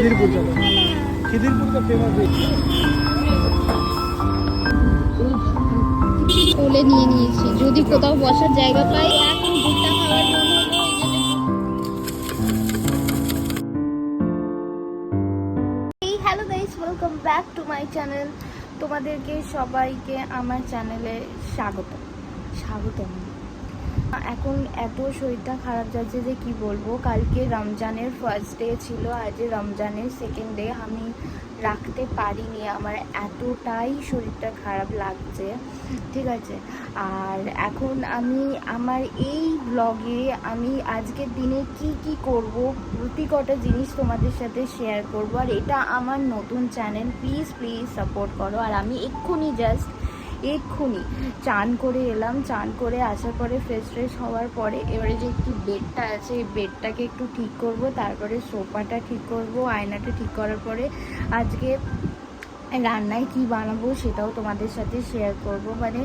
খিদিরপুর চলো, খিদিরপুর का फेमस কোলে নিয়ে নিয়েছি, যদি কোথাও বসার জায়গা পাই। এখন ভুট্টা খাওয়ার জন্য hello guys, welcome back to my channel. তোমাদেরকে সবাইকে আমার চ্যানেলে স্বাগতম। এখন এত শরীরটা খারাপ যাচ্ছে যে কি বলবো। কালকে রমজানের ফার্স্ট ডে ছিল, আজ রমজানের সেকেন্ড ডে। আমি রাখতে পারিনি, আমার এতটাই শরীরটা খারাপ লাগছে, ঠিক আছে। আর এখন আমি আমার এই ব্লগে আমি আজকের দিনে কি কি করব, প্রতি কটা জিনিস তোমাদের সাথে শেয়ার করব। আর এটা আমার নতুন চ্যানেল, প্লিজ সাপোর্ট করো। আর আমি এক্ষুনি চান করে এলাম। চান করে আসার পরে ফ্রেশ হওয়ার পরে এবারে যে একটু বেডটা আছে, এই বেডটাকে একটু ঠিক করব, তারপরে সোফাটা ঠিক করব, আয়নাটা ঠিক করার পরে আজকে রান্নায় কি বানাবো সেটাও তোমাদের সাথে শেয়ার করব। মানে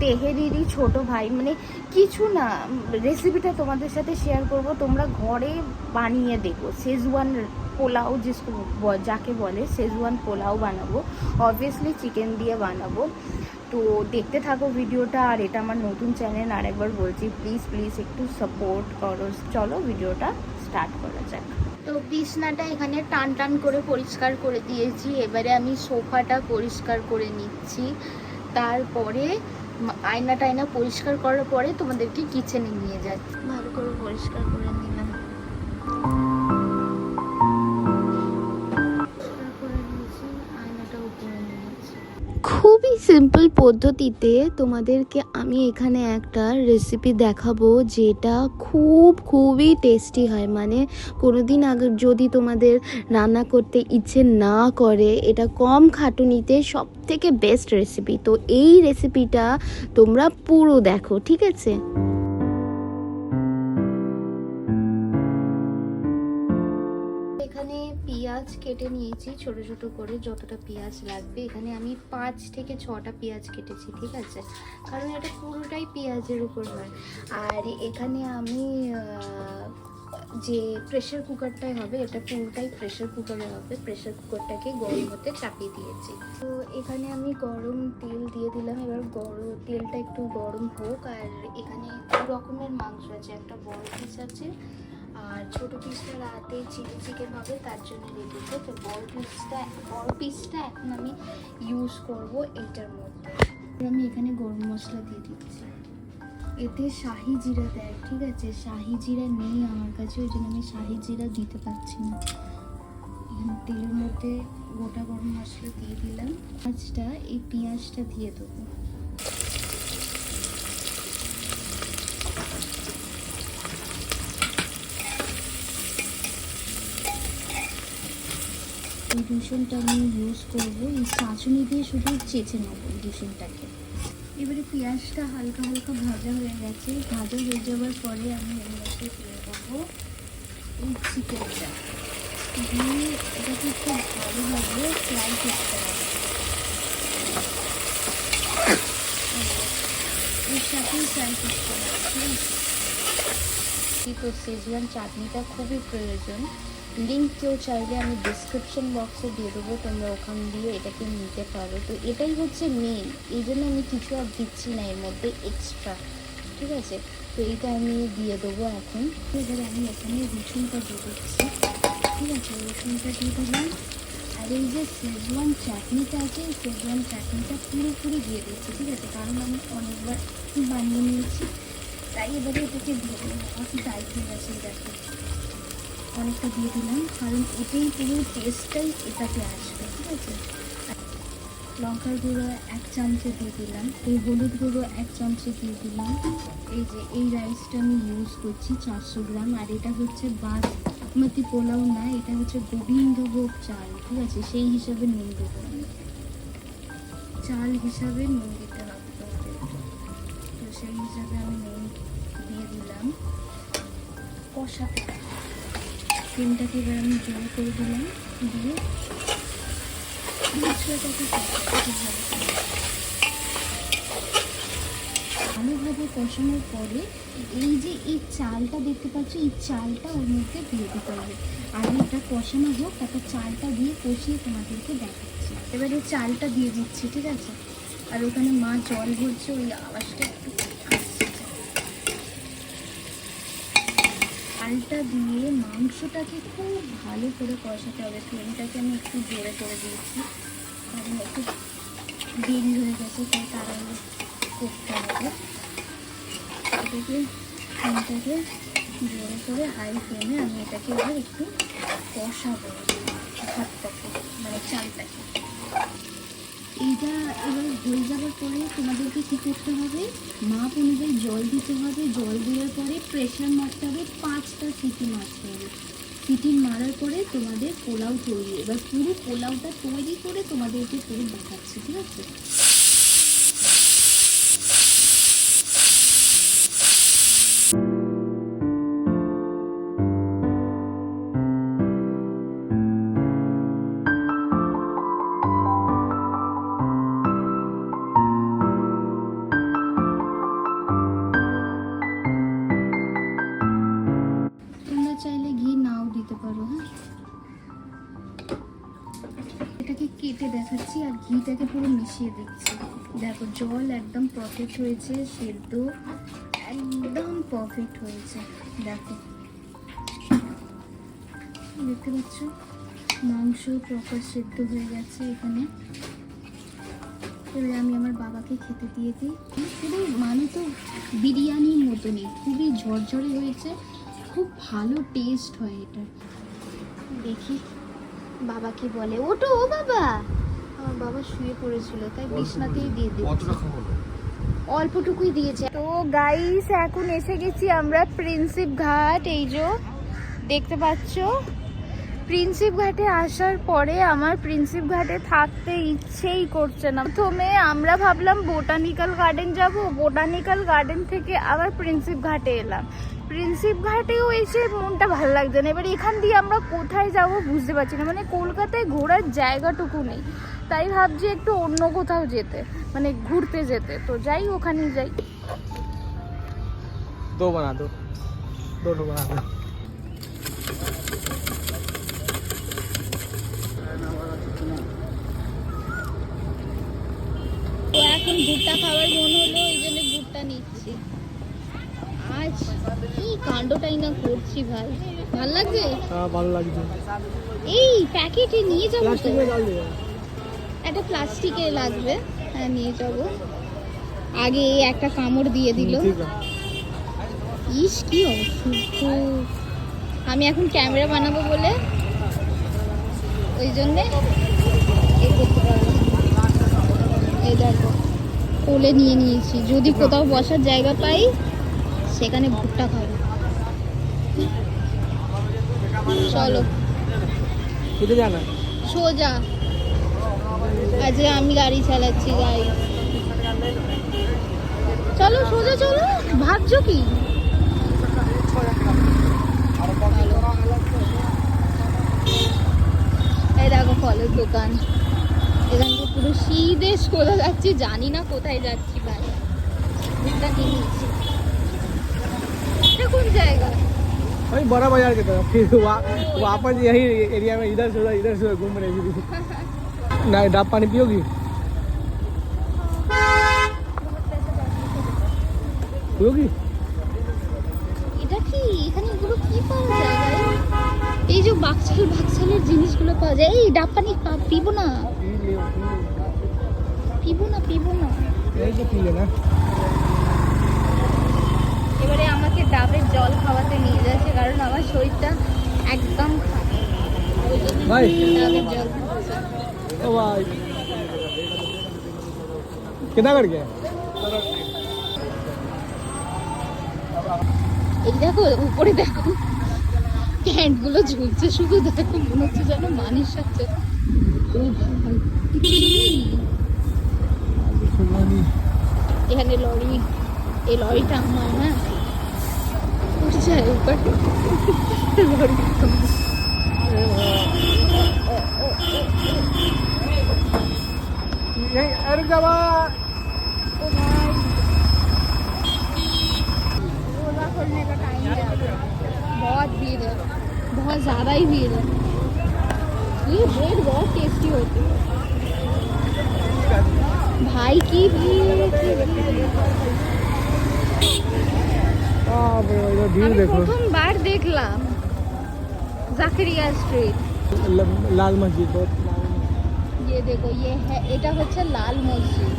তেহেরিরই ছোট ভাই, মানে কিছু না, রেসিপিটা তোমাদের সাথে শেয়ার করব। তোমরা ঘরে বানিয়ে দেখো। শেজওয়ান পোলাও যাকে বলে, শেজওয়ান পোলাও বানাবো, অবভিয়াসলি চিকেন দিয়ে বানাবো। তো দেখতে থাকো ভিডিওটা। আর এটা আমার নতুন চ্যানেল, আরেকবার বলছি প্লিজ একটু সাপোর্ট করো। চলো ভিডিওটা স্টার্ট করা যাক। তো বিছনাটা এখানে টান করে পরিষ্কার করে দিয়েছি। এবারে আমি সোফাটা পরিষ্কার করে নিচ্ছি। তারপরে আয়না পরিষ্কার করার পরে তোমাদেরকে কিচেনে নিয়ে যাচ্ছি। ভালো করে পরিষ্কার করে নিলাম। খুবই সিম্পল পদ্ধতিতে তোমাদেরকে আমি এখানে একটা রেসিপি দেখাবো, যেটা খুবই টেস্টি হয়। মানে কোনোদিন আগে যদি তোমাদের রান্না করতে ইচ্ছে না করে, এটা কম খাটুনিতে সব থেকে বেস্ট রেসিপি। তো এই রেসিপিটা তোমরা পুরো দেখো, ঠিক আছে। এখানে পেঁয়াজ কেটে নিয়েছি ছোট ছোট করে, যতটা পেঁয়াজ লাগবে। এখানে আমি 5 থেকে 6টা পেঁয়াজ কেটেছি, ঠিক আছে, কারণ এটা পুরোটাই পেঁয়াজের উপর হয়। আর এখানে আমি যে প্রেশার কুকারটাই হবে, এটা পুরোটাই প্রেশার কুকারে হবে। প্রেশার কুকারটাকে গরম হতে চাপিয়ে দিয়েছি। তো এখানে আমি গরম তেল দিয়ে দিলাম। এবার তেলটা একটু গরম হোক। আর এখানে 2 রকমের মাংস আছে, একটা বড় পিস আছে আর ছোটো পিসটা রাতে চিলি চিকেন হবে, তার জন্য রেখেছে। তো বড় পিসটা এখন আমি ইউজ করব এটার মধ্যে। আমি এখানে গরম মশলা দিয়ে দিচ্ছি। এতে শাহি জিরা দেয়, ঠিক আছে। শাহি জিরা নেই আমার কাছে, ওই জন্য আমি শাহি জিরা দিতে পারছি না। এখানে তেলের মধ্যে গোটা গরম মশলা দিয়ে দিলাম। এই পেঁয়াজটা দিয়ে দেবো। এই রসুনটা আমি ইউজ করবো, এই চাঁচুনি দিয়ে শুধু চেঁচে নেবো রসুনটাকে। এবারে পেঁয়াজটা হালকা ভাজা হয়ে গেছে। ভাজা হয়ে যাওয়ার পরে আমি এর মধ্যে দিয়ে দেবো এই চিকেনটা, দিয়ে এটাকে খুব ভালোভাবে ফ্রাই করতে হবে। এর সাথেই ফ্রাই করতে হবে, ঠিক আছে। তো শেজওয়ান চাটনিটা খুবই প্রয়োজন। লিঙ্ক কেউ চাইলে আমি ডিসক্রিপশন বক্সে দিয়ে দেবো, তোমরা ওখান দিয়ে এটাকে নিতে পারো। তো এটাই হচ্ছে মেন, এই জন্য আমি কিছু আর দিচ্ছি না এর মধ্যে এক্সট্রা, ঠিক আছে। তো এইটা আমি দিয়ে দেবো এখন। এবারে আমি এখানে রসুনটা দিয়ে দিচ্ছি, ঠিক আছে। রসুনটা দিয়ে দিলাম। আর এই যে শেজওয়ান চাটনিটা আছে, এই শেজওয়ান চাটনিটা পুরোপুরি দিয়ে দিচ্ছি, ঠিক আছে, কারণ আমি অনেকবার বানিয়ে নিয়েছি, তাই এবারে এটাকে দিয়ে দিলাম। আমার ডাই হয়ে গেছে, দেখো অনেকটা দিয়ে দিলাম, কারণ এটাই পুরো টেস্টটাই এটাতে আসবে, ঠিক আছে। লঙ্কার গুঁড়ো 1 চামচে দিয়ে দিলাম। এই হলুদ গুঁড়ো 1 চামচে দিয়ে দিলাম। এই যে এই রাইসটা আমি ইউজ করছি 400 গ্রাম। আর এটা হচ্ছে বাসমতি পোলাও না, এটা হচ্ছে গোবিন্দভোগ চাল, ঠিক আছে। সেই হিসাবে নুন দেবো, চাল হিসাবে নুন দিতে হবে তোমাদের। তো সেই হিসাবে আমি নুন দিয়ে দিলাম। কষাতে ডিমটাকে এবার আমি জল করে দিলাম, দিয়ে মশলাটাকে ভালোভাবে কষানোর পরে এই যে এই চালটা দেখতে পাচ্ছ, এই চালটা ওর মধ্যে দিয়ে দিতে হবে। আর এটা কষানো হোক, তারপর চালটা দিয়ে কষিয়ে তোমাদেরকে দেখাচ্ছি। এবারে চালটা দিয়ে দিচ্ছি, ঠিক আছে? আর ওখানে মা জল ভরছে, ওই আওয়াজটা একটু আসছে। চালটা দিয়ে মাংসটাকে খুব ভালো করে কষাতে হবে। ফ্লেমটাকে আমি একটু জোরে করে দিয়েছি, কারণ একটু দেরি হয়ে গেছে, তাই তাড়াহুড়ো করতে হবে। এটাকে ফ্লেমটাকে জোরে করে হাই ফ্লেমে আমি এটাকে এবার একটু কষাবো, ভাতটাকে মানে চালটাকে। এইটা এবার হয়ে যাওয়ার পরে তোমাদেরকে কী করতে হবে, মাপ অনুযায়ী জল দিতে হবে। জল দেওয়ার পরে প্রেশার মারতে হবে, 5টা সিটি মারতে হবে। সিটি মারার পরে তোমাদের পোলাও তৈরি। এবার পুরো পোলাওটা তৈরি করে তোমাদেরকে পুরো দেখাচ্ছি, ঠিক আছে? চাইলে ঘি নাও দিতে পারো, হ্যাঁ। এটাকে কেটে দেখাচ্ছি আর ঘিটাকে পুরো মিশিয়ে দিচ্ছি। দেখো জল একদম পারফেক্ট হয়েছে, সেদ্ধ একদম পারফেক্ট হয়েছে। দেখো, দেখতে পাচ্ছ মাংস প্রপার সেদ্ধ হয়ে গেছে এখানে। এবারে আমি আমার বাবাকে খেতে দিয়ে দিই। পুরো মানে তো বিরিয়ানির মতনই, খুবই ঝরঝরে হয়েছে, খুব ভালো টেস্ট হয় এটা। দেখি বাবা কি বলে। ওটো ও বাবা, আমার বাবা শুয়ে পড়েছিল তাই বিছনাতেই দিয়ে দিয়েছি, অল্পটুকুই দিয়েছে। তো গাইস এখন এসে গেছি আমরা প্রিন্সেপ ঘাট। এই যে দেখতে পাচ্ছ, প্রিন্সেপ ঘাটে আসার পরে আমার প্রিন্সেপ ঘাটে থাকতে ইচ্ছেই করছে না। প্রথমে আমরা ভাবলাম বোটানিক্যাল গার্ডেন যাব, বোটানিক্যাল গার্ডেন থেকে আবার প্রিন্সেপ ঘাটে এলাম। প্রিন্সেপ ঘাটেও এসে মনটা ভালো লাগছে না। এবার এখান দিয়ে আমরা কোথায় যাব বুঝতে পারছি না, মানে কলকাতায় ঘোরার জায়গাটুকু নেই। তাই ভাবছি একটু অন্য কোথাও যেতে, মানে ঘুরতে যেতে। তো যাই, ওখানেই যাই। दो बना दो, दो बना दो। তো এখন ভুট্টা খাওয়ার মন হলো, এই জন্য ভুট্টা নিচ্ছি। আজ কি কাণ্ডটাই না করছি ভাই, ভাল লাগছে? হ্যাঁ ভালো লাগছে। এই প্যাকেটে নিয়ে যাবো তো, প্লাস্টিকে ডাল দিও, একটা প্লাস্টিকে লাগবে। হ্যাঁ নিয়ে যাব। আগে একটা কামড় দিয়ে দিল। ইস কি অসুখ। আমি এখন ক্যামেরা বানাবো বলে ওই জন্যে এই করতে পারবো। এই দেখো কোলে নিয়ে নিয়েছি, যদি কোথাও বসার জায়গা পাই সেখানে ভুট্টা খাবো। চলো किधर जाना है? সোজা। আজ আমি গাড়ি চালাচ্ছি, গাড়ি। চলো সোজা চলো, ভাবছো কি? এই দেখো ফলের দোকান। এখান থেকে পুরো শীদেশ কোথায় যাচ্ছি জানি না, কোথায় যাচ্ছি ভাই। ভুট্টা নিয়ে নিয়েছি। এটা কোন জায়গা? वही बड़ा बाजार की तरफ, फिर वापस यही एरिया में इधर से घूम रही थी। ना डाब पानी पियोगी? पियोगी? এটা কি? এখানে এগুলো কি পাওয়া যায় ভাই? এই যে বাক্সালের জিনিসগুলো পাওয়া যায়। এই ডাব পানি পিবো না, পিবো না। यही तो पी लेना। এবারে আমাকে ডাবের জল খাওয়াতে নিয়ে যাচ্ছে, কারণ আমার শরীরটা একদম খারাপ। ভাই ডাবের জল ओ भाई कितना कर गया? এই দেখো উপরে দেখো প্যান্ট গুলো ঝুলছে, শুধু দেখো মনে হচ্ছে যেন মানুষ আছে। ও ভাই এখানে লরি, এই লরিটা আমার, হ্যাঁ উঠে যায় উপর লরি। रुक जा। ও ভাই बहुत ज़्यादा ही भीड़ है। ये ब्रेड बहुत टेस्टी होती है भाई की भीड़। ভিড় দেখো। প্রথমবার দেখলাম জাকারিয়া স্ট্রিট। লাল মসজিদ ये देखो ये है এটা হচ্ছে লাল মসজিদ।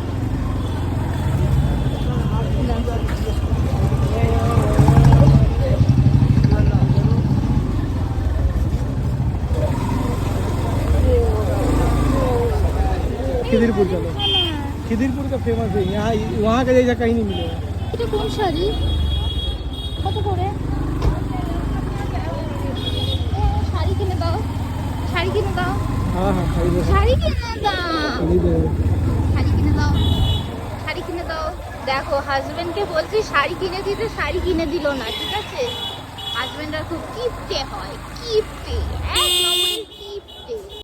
खिदिरपुर चलो, खिदिरपुर का फेमस है यहाँ, वहाँ का जैसा कहीं नहीं मिलेगा। এটা কোন শাড়ি কত করে? শাড়ি কিনে দাও, শাড়ি কিনে দাও, हाँ हाँ खरीदो শাড়ি কিনে দাও, खरीदो। শাড়ি কিনে দাও, শাড়ি কিনে দাও। দেখো হাজবেন্ডকে বলছি শাড়ি কিনে দিতে, শাড়ি কিনে দিল না। ঠিক আছে, হাজবেন্ডরা খুব কিপটে হয়, কিপটে।